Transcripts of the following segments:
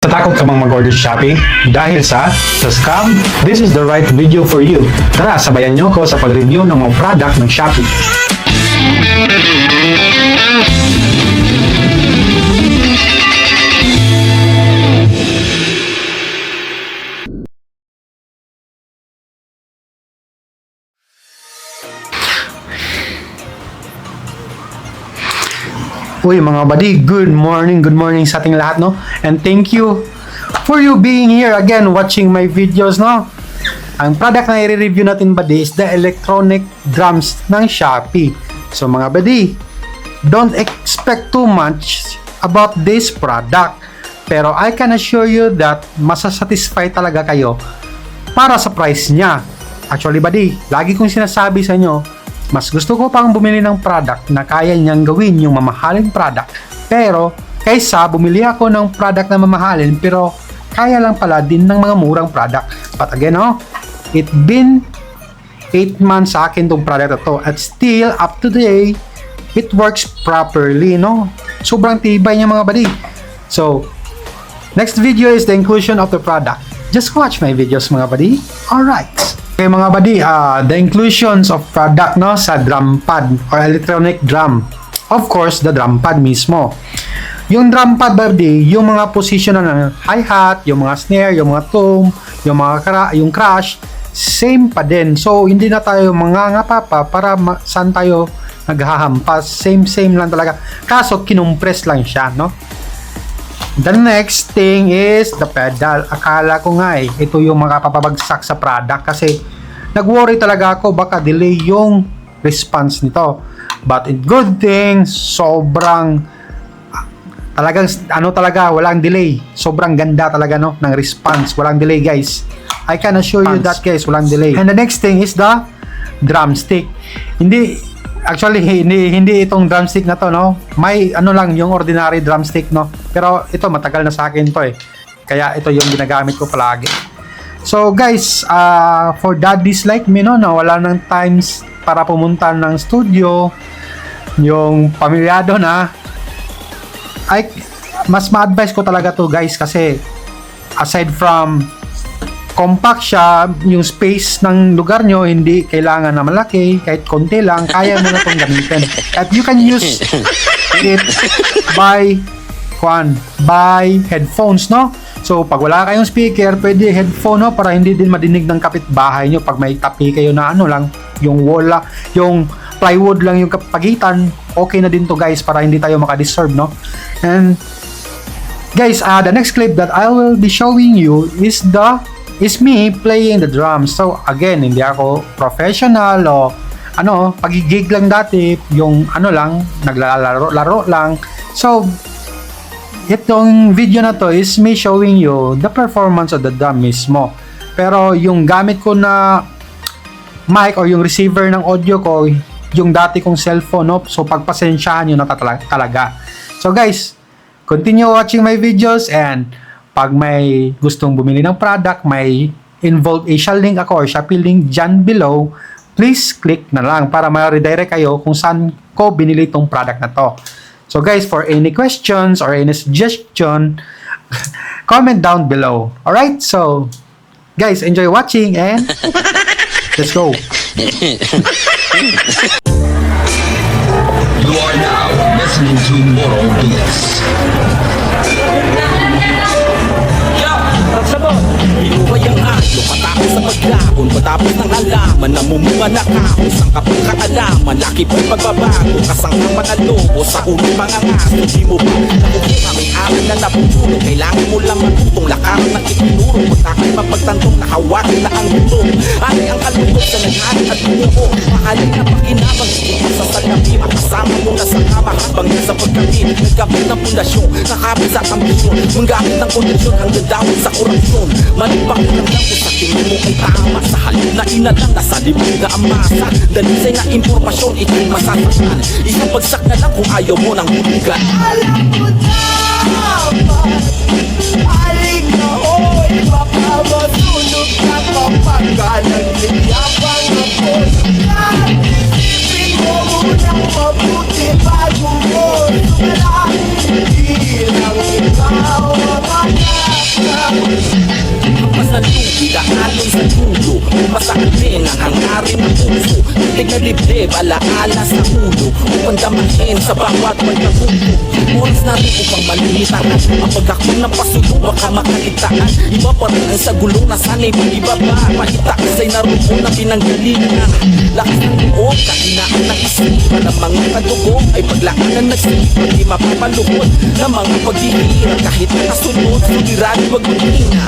Tatakot ka bang mag-order sa Shopee? Dahil sa scam? This is the right video for you. Tara, sabayan niyo ako sa pag-review ng mga product ng Shopee. Uy mga buddy, good morning sa ating lahat, no? And thank you for you being here again watching my videos, no? Ang product na i-review natin buddy is the electronic drums ng Shopee. So mga buddy, don't expect too much about this product. Pero I can assure you that masasatisfy talaga kayo para sa price niya. Actually buddy, lagi kong sinasabi sa inyo, mas gusto ko pang bumili ng product na kaya niyang gawin yung mamahaling product. Pero, kaysa bumili ako ng product na mamahalin pero kaya lang pala din ng mga murang product. But again, it been 8 months sa akin tong product na to. At still, up to today, it works properly, no? Sobrang tibay niya mga buddy. So, next video is the inclusion of the product. Just watch my videos mga buddy. Alright. Okay mga buddy, the inclusions of product no sa drum pad or electronic drum. Of course, the drum pad mismo. Yung drum pad buddy, yung mga position ng hi-hat, yung mga snare, yung mga tom, yung crash, same pa din. So, hindi na tayo mangangapa pa para saan tayo naghahampas. Same lang talaga. Kaso, kinumpress lang siya, no? The next thing is the pedal. Akala ko nga ito yung makapapabagsak sa product kasi nag-worry talaga ako baka delay yung response nito. But in good thing, sobrang talagang talaga walang delay. Sobrang ganda talaga no ng response. Walang delay guys. I can assure you that guys, walang delay. And the next thing is the drumstick. Hindi itong drumstick na to no. May lang yung ordinary drumstick no. Pero ito matagal na sa akin to Kaya ito yung ginagamit ko palagi. So guys, for daddies like me no, na wala ng times para pumunta ng studio, yung pamilyado na, mas ma-advise ko talaga to guys kasi aside from compact siya, yung space ng lugar nyo hindi kailangan na malaki, kahit konti lang kaya mo na itong gamitin. At you can use it by headphones no. So pag wala kayong speaker, pwede headphone no, para hindi din madinig ng kapitbahay nyo pag may tapi kayo na lang, yung wall, yung plywood lang yung pagitan, okay na din to guys para hindi tayo makadisturb no. And guys, the next clip that I will be showing you is me playing the drums. So again, hindi ako professional o pagigig lang dati, yung lang, naglalaro lang. So itong video na to is me showing you the performance of the drum mismo. Pero yung gamit ko na mic or yung receiver ng audio ko, yung dati kong cellphone, no? So pagpasensyahan nyo na talaga. So guys, continue watching my videos, and pag may gustong bumili ng product, may involved Asian link ako or Shopee link dyan below, please click na lang para ma-redirect kayo kung saan ko binili itong product na to. So guys, for any questions or any suggestion, comment down below. Alright, so guys, enjoy watching and let's go. You are now listening to Moral Beats. Inuway ang aso, patapos sa paglabon, patapos ng alaman, namumunga na kahos, ang kapag kaalaman, laki po'y pagbabago, kasangkapan na lobo, sa ulo mga aso, di mo ba nakukuha, may aral na napupuno, kailangan mo lang matutong lakaran ng itinuro, punta kayo mapagtantong nakawakin na ang mundo, ari ang kalungkot sa nangyari at buo, mahalin na pakinabang, ikot sa salamin, makasama mo na sa kama, habang nasa pagkabit, nagkabit ng pundasyon, nakabit sa ambisyon, manggamit ng kondisyon, hanggang dawit sa korupsyon, malipang lang lang kung sa tingin mo ay tama, sa halip na inalang, nasa libog na ang masa, dalisay na impormasyon, ito'y masasaktan, isang bagsak na lang kung ayaw mo ng hulugan. Alam ko dapat, alik na ho'y baka masunog na kapag nagligyapan ako. Isipin mo unang mabuti bago mo sumala, hindi lang ikaw ang mga Matig na dibdib, alaala sa ulo Upang damahin sa bawat pagkabuto Oras natin upang malimitan Ang pagkakong ng pasulo baka makaligtaan Iba pa rin ang sa gulong na sana'y ibaba Mahita kasa'y naroon na pinanggalingan Lakas ng loob, kahinaan ng isipan Ang mga kadugo ay paglaan ng nagsipan Di mapapaluhod na mga paghihirap Kahit nakasunod, suliranin wag mag-ina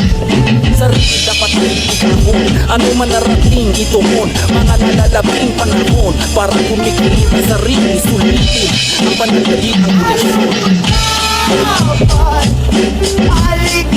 Sarili dapat ikahon Ano man narating ituon Mga nalalabing panahon Para kumikita sarili sulitin Ang panagaling ang direksyon Balik